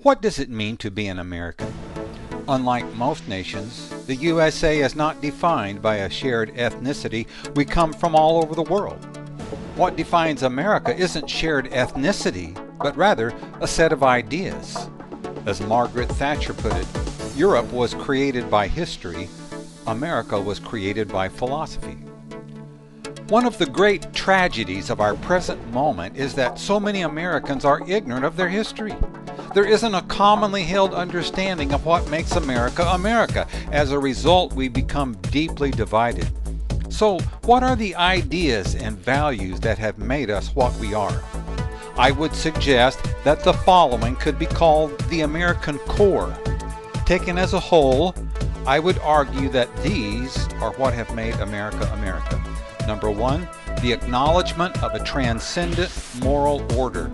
What does it mean to be an American? Unlike most nations, the USA is not defined by a shared ethnicity. We come from all over the world. What defines America isn't shared ethnicity, but rather a set of ideas. As Margaret Thatcher put it, Europe was created by history, America was created by philosophy. One of the great tragedies of our present moment is that so many Americans are ignorant of their history. There isn't a commonly held understanding of what makes America America. As a result, we become deeply divided. So, what are the ideas and values that have made us what we are? I would suggest that the following could be called the American core. Taken as a whole, I would argue that these are what have made America America. Number one, the acknowledgement of a transcendent moral order.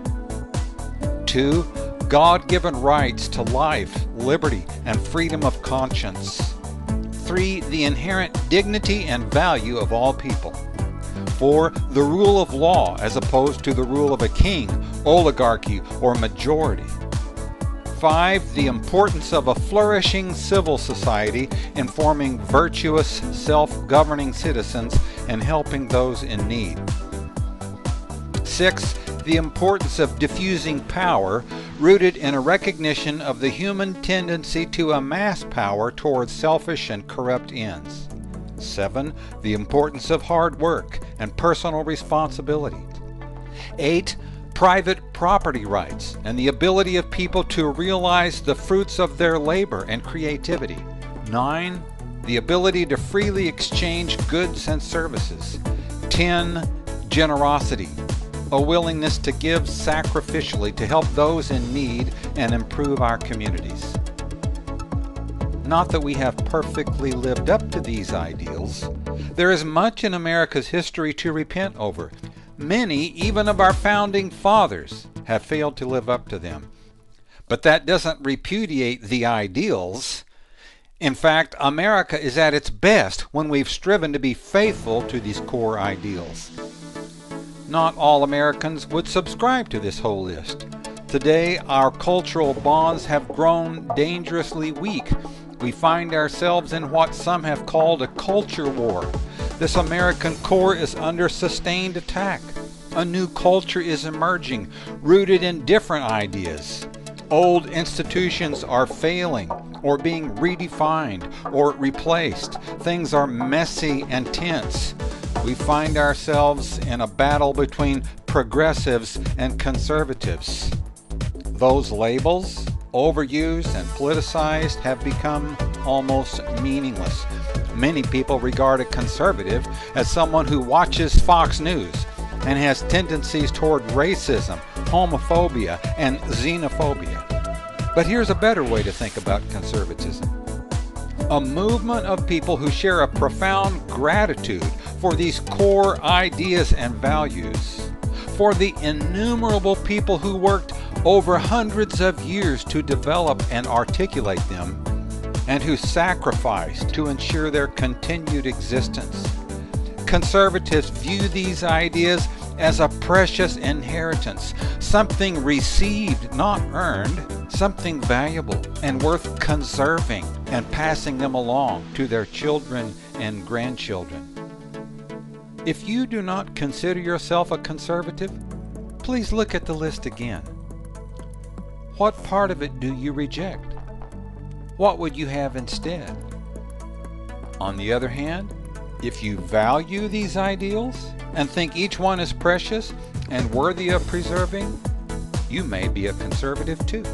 2, God-given rights to life, liberty, and freedom of conscience. 3, the inherent dignity and value of all people. 4, the rule of law as opposed to the rule of a king, oligarchy, or majority. 5, the importance of a flourishing civil society in forming virtuous, self-governing citizens and helping those in need. 6, the importance of diffusing power rooted in a recognition of the human tendency to amass power towards selfish and corrupt ends. 7, the importance of hard work and personal responsibility. 8, private property rights and the ability of people to realize the fruits of their labor and creativity. 9, the ability to freely exchange goods and services. 10, generosity, a willingness to give sacrificially to help those in need and improve our communities. Not that we have perfectly lived up to these ideals. There is much in America's history to repent over. Many, even of our founding fathers, have failed to live up to them. But that doesn't repudiate the ideals. In fact, America is at its best when we've striven to be faithful to these core ideals. Not all Americans would subscribe to this whole list. Today, our cultural bonds have grown dangerously weak. We find ourselves in what some have called a culture war. This American core is under sustained attack. A new culture is emerging, rooted in different ideas. Old institutions are failing, or being redefined, or replaced. Things are messy and tense. We find ourselves in a battle between progressives and conservatives. Those labels, overused and politicized, have become almost meaningless. Many people regard a conservative as someone who watches Fox News and has tendencies toward racism, homophobia, and xenophobia. But here's a better way to think about conservatism. A movement of people who share a profound gratitude for these core ideas and values, for the innumerable people who worked over hundreds of years to develop and articulate them, and who sacrificed to ensure their continued existence. Conservatives view these ideas as a precious inheritance, something received, not earned, something valuable and worth conserving and passing them along to their children and grandchildren. If you do not consider yourself a conservative, please look at the list again. What part of it do you reject? What would you have instead? On the other hand, if you value these ideals and think each one is precious and worthy of preserving, you may be a conservative too.